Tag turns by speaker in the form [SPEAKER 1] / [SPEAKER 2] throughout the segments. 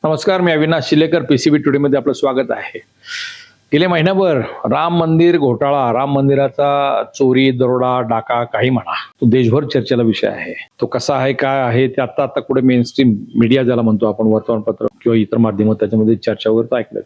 [SPEAKER 1] नमस्कार, मी Avinash शिलेकर. PCB today मध्ये आपलं स्वागत आहे. गेले महिनाभर राम मंदिर घोटाळा, राम मंदिराचा चोरी, दरोडा, डाका काही म्हणा, तो देशभर चर्चेला विषय आहे. तो कसा आहे, काय आहे, ते आता आता कुठे मेन स्ट्रीम मीडिया ज्याला म्हणतो आपण, वर्तमानपत्र किंवा इतर माध्यम, त्याच्यामध्ये चर्चा वगैरे ऐकलं.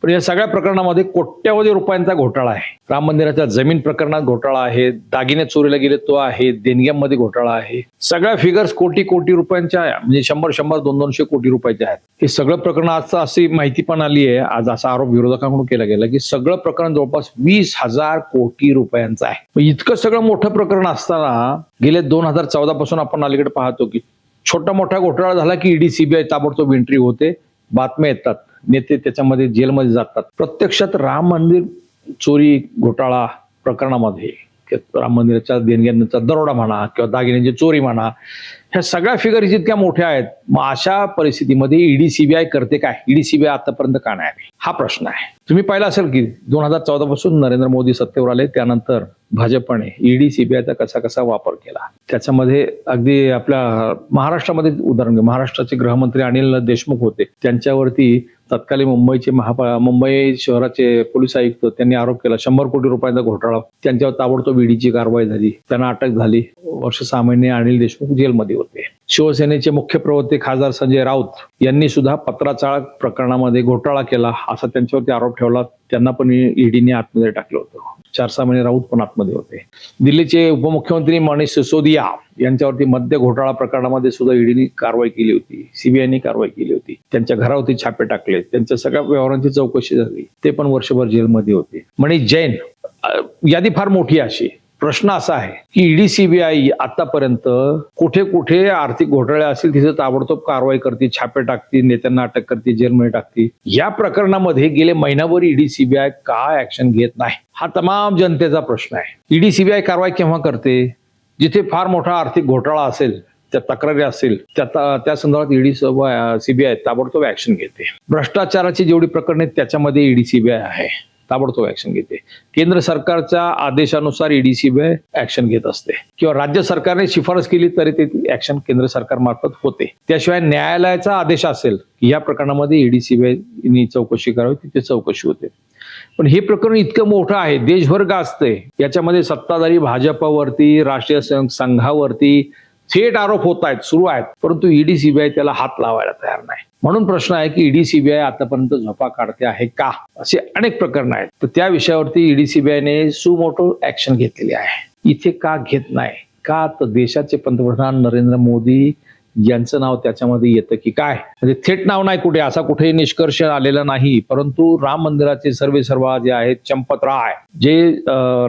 [SPEAKER 1] पण या सगळ्या प्रकरणामध्ये कोट्यवधी रुपयांचा घोटाळा आहे. राम मंदिराच्या जमीन प्रकरणात घोटाळा आहे, दागिने चोरीला गेले तो आहे, देणग्यांमध्ये घोटाळा आहे. सगळ्या फिगर्स कोटी कोटी रुपयांच्या, म्हणजे 100 200 कोटी रुपयाच्या आहेत. हे सगळं प्रकरण आज अशी माहिती पण आली आहे, आज असा आरोप विरोधकांकडून केला गेला की सगळं प्रकरण जवळपास 20,000 कोटी रुपयांचं आहे. इतकं सगळं मोठं प्रकरण असताना गेले 2014 पासून आपण अलीकडे पाहतो की छोटा मोठा घोटाळा झाला की ईडी सीबीआय ताबडतोब एंट्री होते, बातम्या येतात, नेते त्याच्यामध्ये जेलमध्ये जातात. प्रत्यक्षात राम मंदिर चोरी घोटाळा प्रकरणामध्ये राम मंदिराच्या देणग्यांचा दरोडा म्हणा किंवा दागिन्यांची चोरी म्हणा, ह्या सगळ्या फिगर्स इतक्या मोठ्या आहेत. मग अशा परिस्थितीमध्ये ईडी सीबीआय करते काय? ईडी सीबीआय आतापर्यंत का नाही आली, हा प्रश्न आहे. तुम्ही पाहिलं असेल की 2014 पासून नरेंद्र मोदी सत्तेवर आले, त्यानंतर भाजपने ईडी सीबीआयचा कसा कसा वापर केला. त्याच्यामध्ये अगदी आपल्या महाराष्ट्रामध्ये उदाहरण घ्या, महाराष्ट्राचे गृहमंत्री अनिल देशमुख होते, त्यांच्यावरती तत्कालीन मुंबई शहराचे पोलीस आयुक्त त्यांनी आरोप केला 100 कोटी रुपयांचा घोटाळा. त्यांच्यावर ताबडतोब ईडीची कारवाई झाली, त्यांना अटक झाली. वर्ष 6 महिने अनिल देशमुख जेलमध्ये होते. शिवसेनेचे मुख्य प्रवक्ते खासदार संजय राऊत यांनी सुद्धा पत्राचाळ प्रकरणामध्ये घोटाळा केला असा त्यांच्यावरती आरोप ठेवला. त्यांना पण ईडीने आतमध्ये टाकलं होतं. 4-6 महिने राऊत पण आतमध्ये होते. दिल्लीचे उपमुख्यमंत्री मनीष सिसोदिया यांच्यावरती मद्य घोटाळा प्रकरणामध्ये सुद्धा ईडीने कारवाई केली होती, सीबीआयने कारवाई केली होती. त्यांच्या घरावरती छापे टाकले, त्यांच्या सगळ्या व्यवहारांची चौकशी झाली, ते पण वर्षभर जेलमध्ये होते. मनीष जैन, यादी फार मोठी अशी. प्रश्न असा आहे की ईडी सीबीआय आतापर्यंत कुठे कुठे आर्थिक घोटाळे असतील तिथे ताबडतोब कारवाई करते, छापे टाकते, नेत्यांना अटक करते, जेलमध्ये टाकते. या प्रकरणामध्ये गेले महिनाभर ईडी सीबीआय का ऍक्शन घेत नाही, हा तमाम जनतेचा प्रश्न आहे. ईडी सीबीआय कारवाई केव्हा करते? जिथे फार मोठा आर्थिक घोटाळा असेल, त्या तक्रारी असेल, त्या संदर्भात ईडी सीबीआय ताबडतोब ऍक्शन घेते. भ्रष्टाचाराची जेवढी प्रकरणे त्याच्यामध्ये ईडी सीबीआय आहे, ताबडतोब ऍक्शन घेते. केंद्र सरकारच्या आदेशानुसार ईडी सीबीआय ऍक्शन घेत असते, किंवा राज्य सरकारने शिफारस केली तरी ते ऍक्शन केंद्र सरकार मार्फत होते. त्याशिवाय न्यायालयाचा आदेश असेल की या प्रकरणामध्ये ईडी सीबीआय चौकशी करावी, तिथे चौकशी होते. पण हे प्रकरण इतकं मोठं आहे, देशभर गाजतंय. याच्यामध्ये सत्ताधारी भाजपवरती, राष्ट्रीय संघावरती थेट आरोप होत आहेत, सुरू आहेत, परंतु ईडी सीबीआय त्याला हात लावायला तयार नाही. म्हणून प्रश्न आहे की ईडी सीबीआय आतापर्यंत झोपा काढते आहे का? असे अनेक प्रकरण आहेत. तर त्या विषयावरती ईडी सीबीआयने सुमोटो ऍक्शन घेतलेली आहे. इथे का घेत नाही? का? तर देशाचे पंतप्रधान नरेंद्र मोदी यांचं नाव त्याच्यामध्ये येतं की काय? म्हणजे थेट नाव नाही कुठे, असा कुठेही निष्कर्ष आलेला नाही. परंतु राम मंदिराचे सर्वेसर्वा जे आहेत, चंपत राय, जे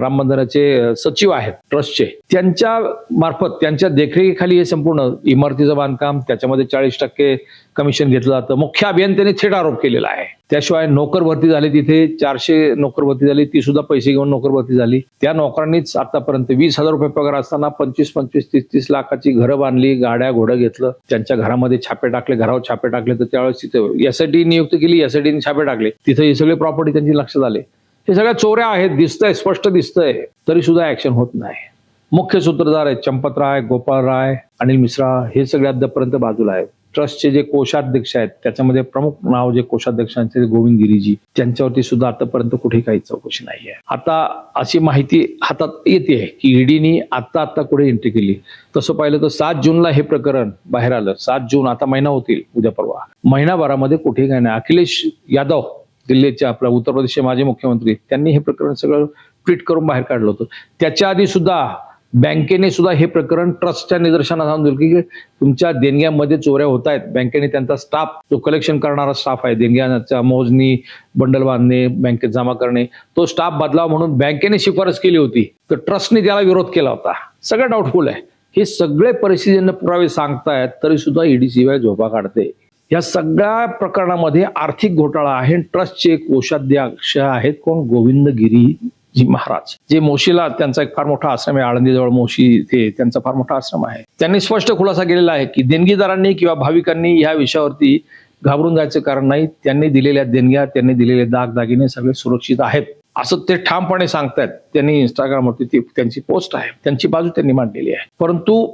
[SPEAKER 1] राम मंदिराचे सचिव आहेत ट्रस्टचे, त्यांच्या मार्फत, त्यांच्या देखरेखीखाली हे संपूर्ण इमारतीचं बांधकाम, त्याच्यामध्ये 40% कमिशन घेतलं जातं. मुख्य अभियंत्याने थेट आरोप केलेला आहे. त्याशिवाय नोकर भरती झाली, तिथे 400 नोकर भरती झाली, ती सुद्धा पैसे घेऊन नोकर भरती झाली. त्या नोकरांनीच आतापर्यंत 20,000 रुपये पगार असताना 25-25, 30-30 लाखाची घरं बांधली, गाड्या घोडं घेतलं, त्यांच्या घरामध्ये छापे टाकले, घरावर छापे टाकले. तर त्यावेळेस तिथे एसआयटी नियुक्त केली, एसआयटीने छापे टाकले, तिथे ही सगळी प्रॉपर्टी त्यांची लक्षात आले. हे सगळ्या चोऱ्या आहेत, दिसतंय, स्पष्ट दिसतंय, तरी सुद्धा ऍक्शन होत नाही. मुख्य सूत्रधार आहेत चंपत राय, गोपाळ राय, अनिल मिश्रा, हे सगळे अद्यापर्यंत बाजूला आहेत. ट्रस्टचे जे कोषाध्यक्ष आहेत, त्याच्यामध्ये प्रमुख नाव जे कोषाध्यक्षांचे गोविंद गिरीजी, त्यांच्यावरती सुद्धा आतापर्यंत कुठेही काही चौकशी नाहीये. आता अशी माहिती हातात येते की ईडीने आता कुठे एंट्री केली. तसं पाहिलं तर 7 जूनला हे प्रकरण बाहेर आलं. 7 जून, आता महिना होतील उद्या परवा, महिनाभरामध्ये कुठेही काही नाही. अखिलेश यादव, दिल्लीचे आपला उत्तर प्रदेशचे माजी मुख्यमंत्री, त्यांनी हे प्रकरण सगळं ट्विट करून बाहेर काढलं होतं. त्याच्या आधी सुद्धा बँकेने सुद्धा हे प्रकरण ट्रस्टच्या निदर्शनास आणून दिलं की तुमच्या देणग्यांमध्ये चोऱ्या होत आहेत. बँकेने त्यांचा स्टाफ, जो कलेक्शन करणारा स्टाफ आहे, देणग्यांच्या मोजणी, बंडल बांधणे, बँकेत जमा करणे, तो स्टाफ बदलावा म्हणून बँकेने शिफारस केली होती. तर ट्रस्टने त्याला विरोध केला होता. सगळं डाऊटफुल आहे. हे सगळे परिस्थितीने पुरावे सांगतायत, तरी सुद्धा ईडी सीबीआय झोपा काढते. या सगळ्या प्रकरणामध्ये आर्थिक घोटाळा आहे. ट्रस्टचे कोषाध्यक्ष आहेत कोण? गोविंद गिरी जी महाराज, जे मोशीला त्यांचा एक फार मोठा आश्रम आहे, आळंदीजवळ मोशी, ते त्यांचा फार मोठा आश्रम आहे. त्यांनी स्पष्ट खुलासा केलेला आहे की देणगीदारांनी किंवा भाविकांनी या विषयावरती घाबरून जायचं कारण नाही. त्यांनी दिलेल्या देणग्या, त्यांनी दिलेले दागिने सगळे सुरक्षित आहेत, असं ते ठामपणे सांगतायत. त्यांनी इंस्टाग्रामवरती ती त्यांची पोस्ट आहे, त्यांची बाजू त्यांनी मांडलेली आहे. परंतु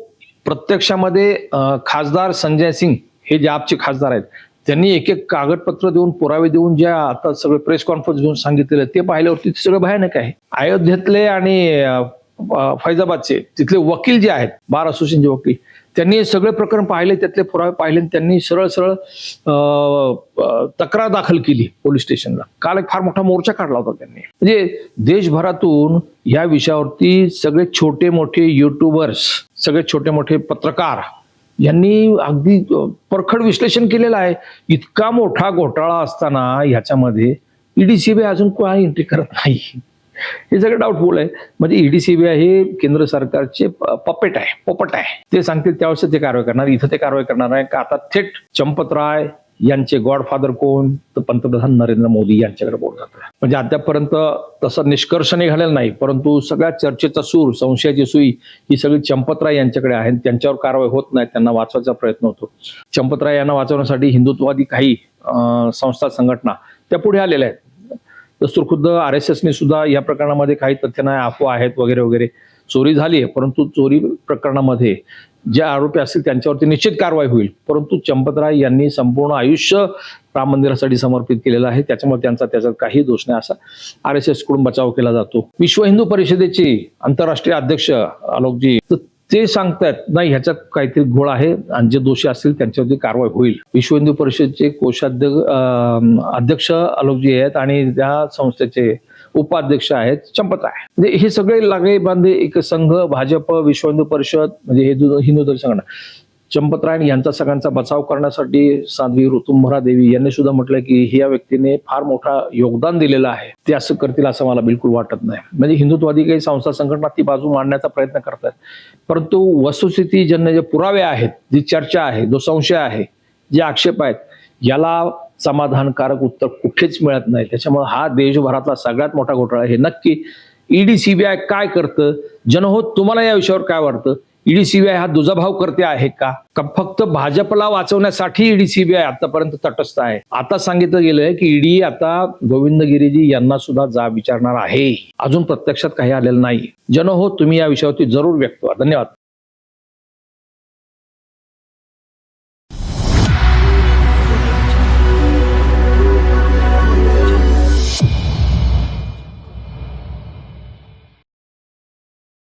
[SPEAKER 1] प्रत्यक्षामध्ये खासदार संजय सिंग हे जे आपचे खासदार आहेत, त्यांनी एक एक कागदपत्र देऊन पुरावे देऊन ज्या आता सगळे प्रेस कॉन्फरन्स घेऊन सांगितलेलं ते पाहिल्यावरती ते सगळं भयानक आहे. अयोध्येतले आणि फैजाबादचे तिथले वकील जे आहेत, बार असोसिएशनचे वकील, त्यांनी हे सगळे प्रकरण पाहिले, त्यातले पुरावे पाहिले, त्यांनी सरळ सरळ तक्रार दाखल केली पोलीस स्टेशनला. काल एक फार मोठा मोर्चा काढला होता त्यांनी. म्हणजे देशभरातून या विषयावरती सगळे छोटे मोठे युट्यूबर्स, सगळे छोटे मोठे पत्रकार यांनी अगदी परखड विश्लेषण केलेलं आहे. इतका मोठा घोटाळा असताना ह्याच्यामध्ये ईडी सीबीआय अजून काही एंट्री करत नाही. हे सगळं डाऊटफुल आहे. म्हणजे ईडी सीबीआय हे केंद्र सरकारचे पोपट आहे. ते सांगतील त्यावेळेस ते कारवाई करणार. इथं ते कारवाई करणार आहे का आता थेट चंपत राय यांचे गॉडफादर कोण, तर पंतप्रधान नरेंद्र मोदी यांच्याकडे बोट जातं. म्हणजे अद्यापर्यंत तसा निष्कर्ष निघालेला नाही, परंतु सगळ्या चर्चेचा सूर, संशयाची सुई ही सगळी चंपत राय यांच्याकडे आहे. त्यांच्यावर कारवाई होत नाही, त्यांना वाचवायचा प्रयत्न होतो. चंपत राय यांना वाचवण्यासाठी हिंदुत्ववादी काही संस्था, संघटना त्या पुढे आलेल्या आहेत. दस्तूर खुद्द RSSने सुद्धा या प्रकरणामध्ये काही तथ्य नाही, अफवा आहेत वगैरे वगैरे. चोरी झाली आहे, परंतु चोरी प्रकरणामध्ये जे आरोपी असतील त्यांच्यावरती निश्चित कारवाई होईल. परंतु चंपत राय यांनी संपूर्ण आयुष्य राम मंदिरासाठी समर्पित केलेलं आहे, त्याच्यामुळे त्याच्यात काही दोष नाही असा RSS कडून बचाव केला जातो. विश्व हिंदू परिषदेचे आंतरराष्ट्रीय अध्यक्ष आलोकजी ते सांगतायत नाही ह्याच्यात काहीतरी घोळ आहे आणि जे दोषी असतील त्यांच्यावरती कारवाई होईल. विश्व हिंदू परिषदेचे अध्यक्ष आलोकजी आहेत आणि त्या संस्थेचे उपाध्यक्ष आहेत चंपत राय. म्हणजे हे सगळे लागले बांधे एक संघ, भाजप, विश्व हिंदू परिषद म्हणजे हिंदू तरी संघटना. चंपत राय यांचा सगळ्यांचा बचाव करण्यासाठी साध्वी ऋतुंभरा देवी यांनी सुद्धा म्हटलं की या व्यक्तीने फार मोठा योगदान दिलेलं आहे, ते असं करतील असं मला बिलकुल वाटत नाही. म्हणजे हिंदुत्ववादी काही संस्था, संघटना ती बाजू मांडण्याचा प्रयत्न करतात, परंतु वस्तुस्थिती ज्यांना जे पुरावे आहेत, जी चर्चा आहे, जो संशय आहे, जे आक्षेप आहेत, याला समाधानकारक उत्तर कुठेच मिळत नाही. त्याच्यामुळे हा देशभरातला सगळ्यात मोठा घोटाळा हे नक्की ईडी सीबीआय काय करतं. जनहोत तुम्हाला या विषयावर काय वाटतं? ईडी सीबीआय हा दुजाभाव करते आहे का फक्त भाजपला वाचवण्यासाठी ईडी सीबीआय आतापर्यंत तटस्थ आहे? आता सांगितलं गेलंय की ईडी आता गोविंद गिरीजी यांना सुद्धा जाब विचारणार आहे. अजून प्रत्यक्षात काही आलेलं नाही. जनहोत तुम्ही या विषयावरती जरूर व्यक्त व्हा. धन्यवाद.